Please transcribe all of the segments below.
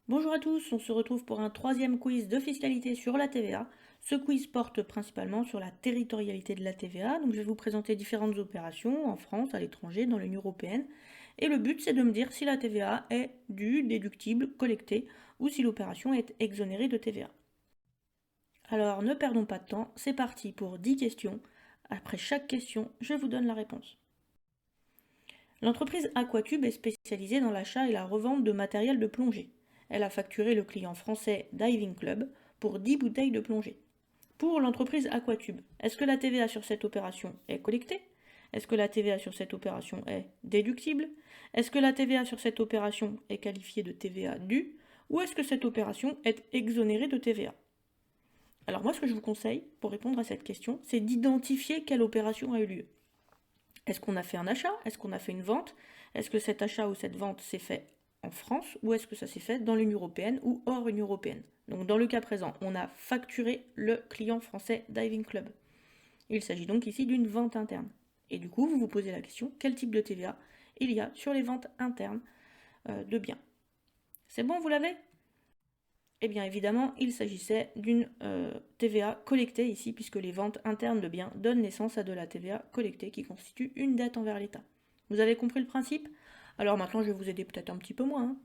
Bonjour à tous, on se retrouve pour un troisième quiz de fiscalité sur la TVA. Ce quiz porte principalement sur la territorialité de la TVA, donc je vais vous présenter différentes opérations en France, à l'étranger, dans l'Union européenne. Et le but c'est de me dire si la TVA est due, déductible, collectée, ou si l'opération est exonérée de TVA. Alors ne perdons pas de temps, c'est parti pour 10 questions. Après chaque question, je vous donne la réponse. L'entreprise Aquatube est spécialisée dans l'achat et la revente de matériel de plongée. Elle a facturé le client français Diving Club pour 10 bouteilles de plongée. Pour l'entreprise Aquatube, est-ce que la TVA sur cette opération est collectée? Est-ce que la TVA sur cette opération est déductible? Est-ce que la TVA sur cette opération est qualifiée de TVA due? Ou est-ce que cette opération est exonérée de TVA? Alors moi, ce que je vous conseille pour répondre à cette question, c'est d'identifier quelle opération a eu lieu. Est-ce qu'on a fait un achat? Est-ce qu'on a fait une vente? Est-ce que cet achat ou cette vente s'est fait en France ou est-ce que ça s'est fait dans l'Union européenne ou hors Union européenne? Donc dans le cas présent, on a facturé le client français Diving Club. Il s'agit donc ici d'une vente interne. Et du coup, vous vous posez la question, quel type de TVA il y a sur les ventes internes de biens? C'est bon, vous l'avez? Eh bien évidemment, il s'agissait d'une TVA collectée ici, puisque les ventes internes de biens donnent naissance à de la TVA collectée qui constitue une dette envers l'État. Vous avez compris le principe? Alors maintenant, je vais vous aider peut-être un petit peu moins.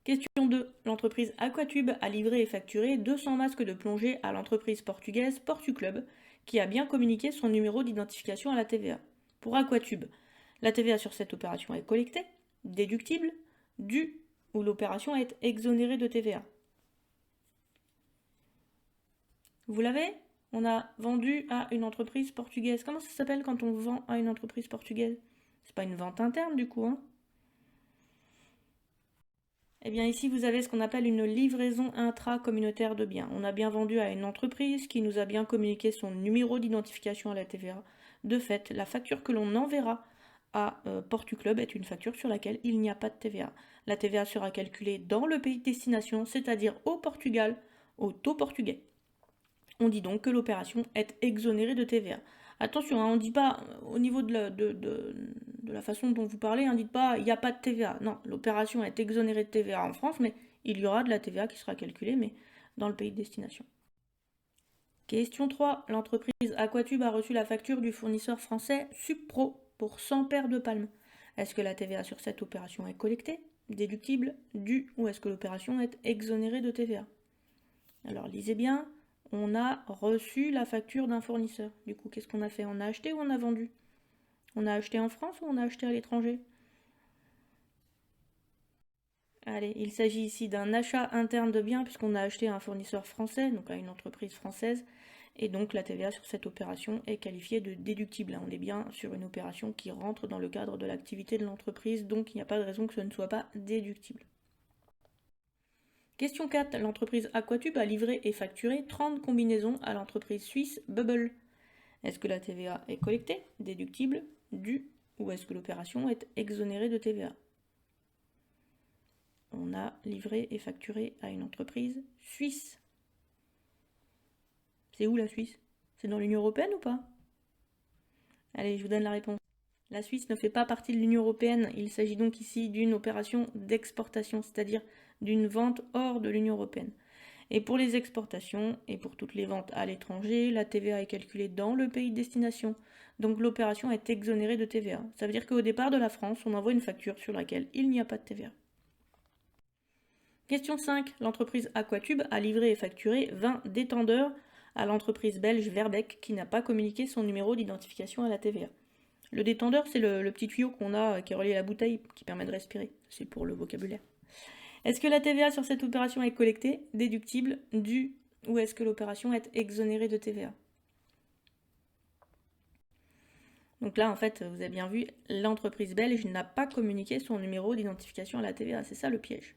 Question 2. L'entreprise Aquatube a livré et facturé 200 masques de plongée à l'entreprise portugaise PortuClub, qui a bien communiqué son numéro d'identification à la TVA. Pour Aquatube, la TVA sur cette opération est collectée, déductible, due ou l'opération est exonérée de TVA. Vous l'avez? On a vendu à une entreprise portugaise. Comment ça s'appelle quand on vend à une entreprise portugaise? C'est pas une vente interne du coup, hein? Eh bien ici vous avez ce qu'on appelle une livraison intra-communautaire de biens. On a bien vendu à une entreprise qui nous a bien communiqué son numéro d'identification à la TVA. De fait, la facture que l'on enverra à PortuClub est une facture sur laquelle il n'y a pas de TVA. La TVA sera calculée dans le pays de destination, c'est-à-dire au Portugal, au taux portugais. On dit donc que l'opération est exonérée de TVA. Attention, hein, on ne dit pas, au niveau de la façon dont vous parlez, on ne dit pas il n'y a pas de TVA. Non, l'opération est exonérée de TVA en France, mais il y aura de la TVA qui sera calculée, mais dans le pays de destination. Question 3. L'entreprise Aquatube a reçu la facture du fournisseur français Supro pour 100 paires de palmes. Est-ce que la TVA sur cette opération est collectée, déductible, due, ou est-ce que l'opération est exonérée de TVA? Alors lisez bien. On a reçu la facture d'un fournisseur. Du coup, qu'est-ce qu'on a fait? On a acheté ou on a vendu? On a acheté en France ou on a acheté à l'étranger? Allez, il s'agit ici d'un achat interne de biens puisqu'on a acheté à un fournisseur français, donc à une entreprise française, et donc la TVA sur cette opération est qualifiée de déductible. On est bien sur une opération qui rentre dans le cadre de l'activité de l'entreprise, donc il n'y a pas de raison que ce ne soit pas déductible. Question 4. L'entreprise Aquatube a livré et facturé 30 combinaisons à l'entreprise suisse Bubble. Est-ce que la TVA est collectée, déductible, due, ou est-ce que l'opération est exonérée de TVA? On a livré et facturé à une entreprise suisse. C'est où la Suisse? C'est dans l'Union européenne ou pas? Allez, je vous donne la réponse. La Suisse ne fait pas partie de l'Union européenne. Il s'agit donc ici d'une opération d'exportation, c'est-à-dire d'une vente hors de l'Union européenne. Et pour les exportations et pour toutes les ventes à l'étranger, la TVA est calculée dans le pays de destination. Donc l'opération est exonérée de TVA. Ça veut dire qu'au départ de la France, on envoie une facture sur laquelle il n'y a pas de TVA. Question 5. L'entreprise Aquatube a livré et facturé 20 détendeurs à l'entreprise belge Verbeck qui n'a pas communiqué son numéro d'identification à la TVA. Le détendeur, c'est le petit tuyau qu'on a qui est relié à la bouteille qui permet de respirer. C'est pour le vocabulaire. Est-ce que la TVA sur cette opération est collectée, déductible, due, ou est-ce que l'opération est exonérée de TVA? Donc là, en fait, vous avez bien vu, l'entreprise belge n'a pas communiqué son numéro d'identification à la TVA. C'est ça le piège.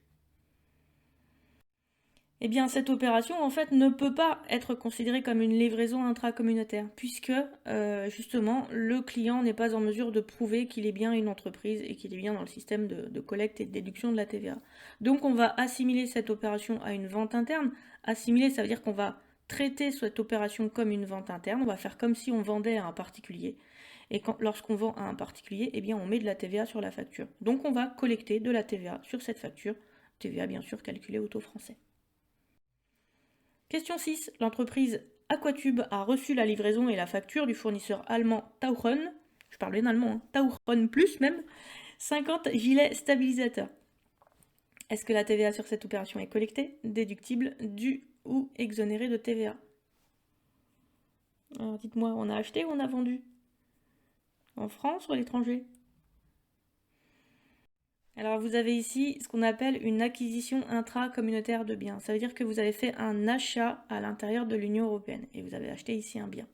Eh bien, cette opération, en fait, ne peut pas être considérée comme une livraison intracommunautaire, puisque, justement, le client n'est pas en mesure de prouver qu'il est bien une entreprise et qu'il est bien dans le système de collecte et de déduction de la TVA. Donc, on va assimiler cette opération à une vente interne. Assimiler, ça veut dire qu'on va traiter cette opération comme une vente interne. On va faire comme si on vendait à un particulier. Et lorsqu'on vend à un particulier, eh bien, on met de la TVA sur la facture. Donc, on va collecter de la TVA sur cette facture TVA bien sûr calculée au taux français. Question 6. L'entreprise Aquatube a reçu la livraison et la facture du fournisseur allemand Tauchen, je parle bien allemand, Tauchen Plus même, 50 gilets stabilisateurs. Est-ce que la TVA sur cette opération est collectée, déductible, due ou exonérée de TVA? Alors dites-moi, on a acheté ou on a vendu? En France ou à l'étranger? Alors vous avez ici ce qu'on appelle une acquisition intra-communautaire de biens. Ça veut dire que vous avez fait un achat à l'intérieur de l'Union européenne et vous avez acheté ici un bien.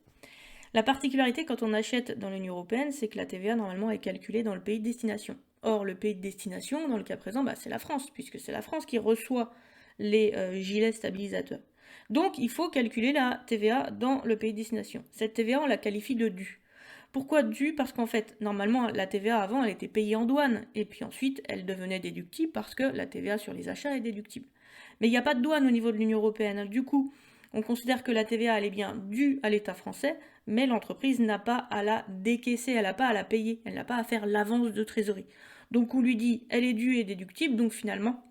La particularité quand on achète dans l'Union européenne, c'est que la TVA normalement est calculée dans le pays de destination. Or, le pays de destination, dans le cas présent, c'est la France, puisque c'est la France qui reçoit les gilets stabilisateurs. Donc, il faut calculer la TVA dans le pays de destination. Cette TVA, on la qualifie de due. Pourquoi due? Parce qu'en fait, normalement, la TVA avant, elle était payée en douane, et puis ensuite, elle devenait déductible parce que la TVA sur les achats est déductible. Mais il n'y a pas de douane au niveau de l'Union européenne. Du coup, on considère que la TVA, elle est bien due à l'État français, mais l'entreprise n'a pas à la décaisser, elle n'a pas à la payer, elle n'a pas à faire l'avance de trésorerie. Donc on lui dit, elle est due et déductible, donc finalement,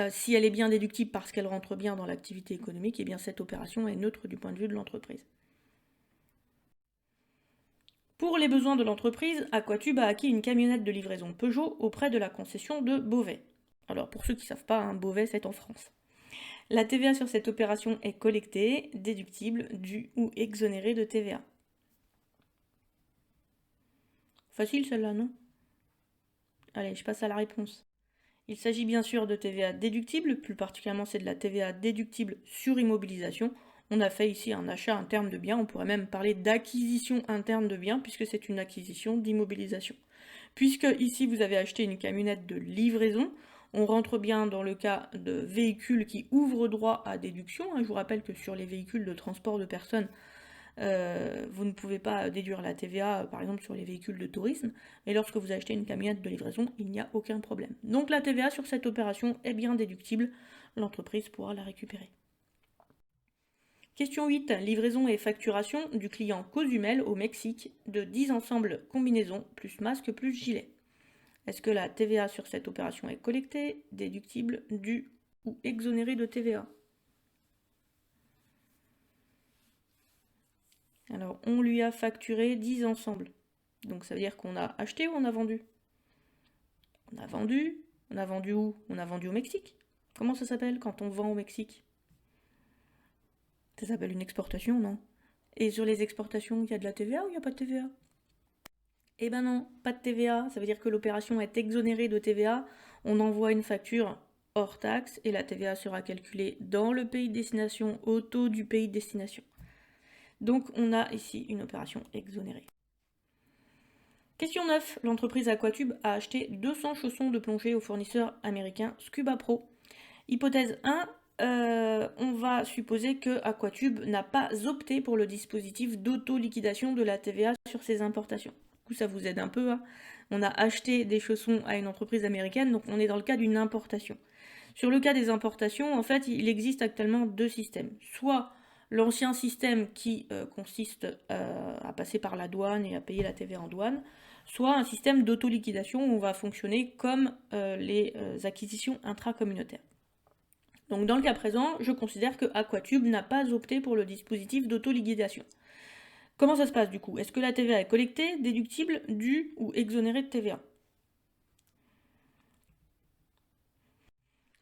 si elle est bien déductible parce qu'elle rentre bien dans l'activité économique, et bien cette opération est neutre du point de vue de l'entreprise. Pour les besoins de l'entreprise, Aquatube a acquis une camionnette de livraison Peugeot auprès de la concession de Beauvais. Alors pour ceux qui ne savent pas, Beauvais c'est en France. La TVA sur cette opération est collectée, déductible, due ou exonérée de TVA. Facile celle-là, non? Allez, je passe à la réponse. Il s'agit bien sûr de TVA déductible, plus particulièrement c'est de la TVA déductible sur immobilisation. On a fait ici un achat interne de biens, on pourrait même parler d'acquisition interne de biens, puisque c'est une acquisition d'immobilisation. Puisque ici vous avez acheté une camionnette de livraison, on rentre bien dans le cas de véhicules qui ouvrent droit à déduction. Je vous rappelle que sur les véhicules de transport de personnes, vous ne pouvez pas déduire la TVA, par exemple, sur les véhicules de tourisme, mais lorsque vous achetez une camionnette de livraison, il n'y a aucun problème. Donc la TVA sur cette opération est bien déductible, l'entreprise pourra la récupérer. Question 8. Livraison et facturation du client Cozumel au Mexique de 10 ensembles combinaisons plus masque plus gilet. Est-ce que la TVA sur cette opération est collectée, déductible, due ou exonérée de TVA? Alors, on lui a facturé 10 ensembles. Donc ça veut dire qu'on a acheté ou on a vendu? On a vendu. On a vendu où? On a vendu au Mexique. Comment ça s'appelle quand on vend au Mexique? Ça s'appelle une exportation, non? Et sur les exportations, il y a de la TVA ou il n'y a pas de TVA? Eh ben non, pas de TVA. Ça veut dire que l'opération est exonérée de TVA. On envoie une facture hors taxe et la TVA sera calculée dans le pays de destination, au taux du pays de destination. Donc on a ici une opération exonérée. Question 9. L'entreprise Aquatube a acheté 200 chaussons de plongée au fournisseur américain Scuba Pro. Hypothèse 1, on va supposer que Aquatube n'a pas opté pour le dispositif d'auto-liquidation de la TVA sur ses importations. Du coup, ça vous aide un peu. On a acheté des chaussons à une entreprise américaine, donc on est dans le cas d'une importation. Sur le cas des importations, en fait, il existe actuellement deux systèmes. Soit l'ancien système qui consiste à passer par la douane et à payer la TVA en douane, soit un système d'auto-liquidation où on va fonctionner comme les acquisitions intracommunautaires. Donc dans le cas présent, je considère que Aquatube n'a pas opté pour le dispositif d'auto-liquidation. Comment ça se passe du coup? Est-ce que la TVA est collectée, déductible, due ou exonérée de TVA?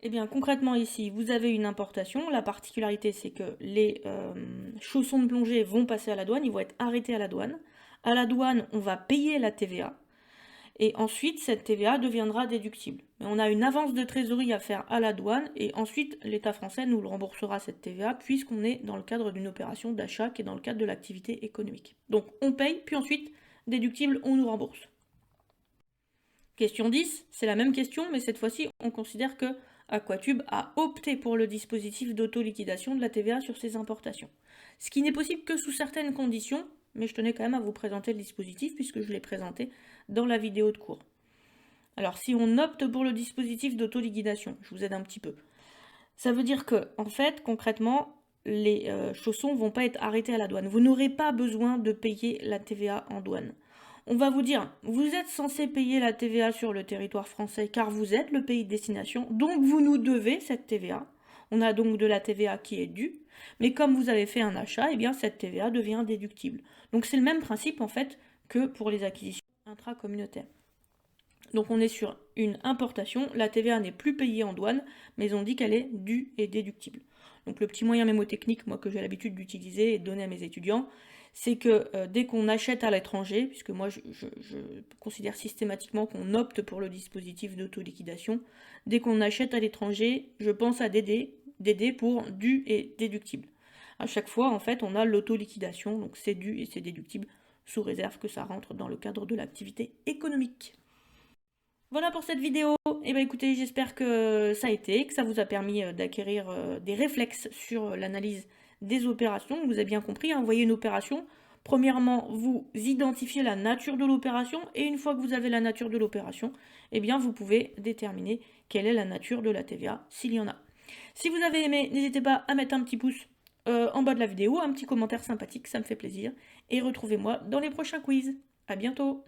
Eh bien concrètement ici, vous avez une importation. La particularité c'est que les chaussons de plongée vont passer à la douane, ils vont être arrêtés à la douane. À la douane, on va payer la TVA. Et ensuite, cette TVA deviendra déductible. Mais on a une avance de trésorerie à faire à la douane, et ensuite, l'État français nous le remboursera cette TVA, puisqu'on est dans le cadre d'une opération d'achat qui est dans le cadre de l'activité économique. Donc, on paye, puis ensuite, déductible, on nous rembourse. Question 10, c'est la même question, mais cette fois-ci, on considère que Aquatube a opté pour le dispositif d'auto-liquidation de la TVA sur ses importations. Ce qui n'est possible que sous certaines conditions, mais je tenais quand même à vous présenter le dispositif puisque je l'ai présenté dans la vidéo de cours. Alors si on opte pour le dispositif d'auto-liquidation, je vous aide un petit peu. Ça veut dire que, en fait, concrètement, les chaussons ne vont pas être arrêtés à la douane. Vous n'aurez pas besoin de payer la TVA en douane. On va vous dire, vous êtes censé payer la TVA sur le territoire français car vous êtes le pays de destination, donc vous nous devez cette TVA. On a donc de la TVA qui est due, mais comme vous avez fait un achat, eh bien cette TVA devient déductible. Donc c'est le même principe en fait que pour les acquisitions intracommunautaires. Donc on est sur une importation, la TVA n'est plus payée en douane, mais on dit qu'elle est due et déductible. Donc le petit moyen mémotechnique, moi que j'ai l'habitude d'utiliser et de donner à mes étudiants, c'est que dès qu'on achète à l'étranger, puisque moi je considère systématiquement qu'on opte pour le dispositif d'autoliquidation, dès qu'on achète à l'étranger, je pense à DD pour dû et déductible. À chaque fois, en fait, on a l'autoliquidation, donc c'est dû et c'est déductible, sous réserve que ça rentre dans le cadre de l'activité économique. Voilà pour cette vidéo. Et ben écoutez, j'espère que ça a été, que ça vous a permis d'acquérir des réflexes sur l'analyse des opérations. Vous avez bien compris, hein, vous voyez une opération. Premièrement, vous identifiez la nature de l'opération et une fois que vous avez la nature de l'opération, eh bien vous pouvez déterminer quelle est la nature de la TVA, s'il y en a. Si vous avez aimé, n'hésitez pas à mettre un petit pouce en bas de la vidéo, un petit commentaire sympathique, ça me fait plaisir. Et retrouvez-moi dans les prochains quiz. À bientôt!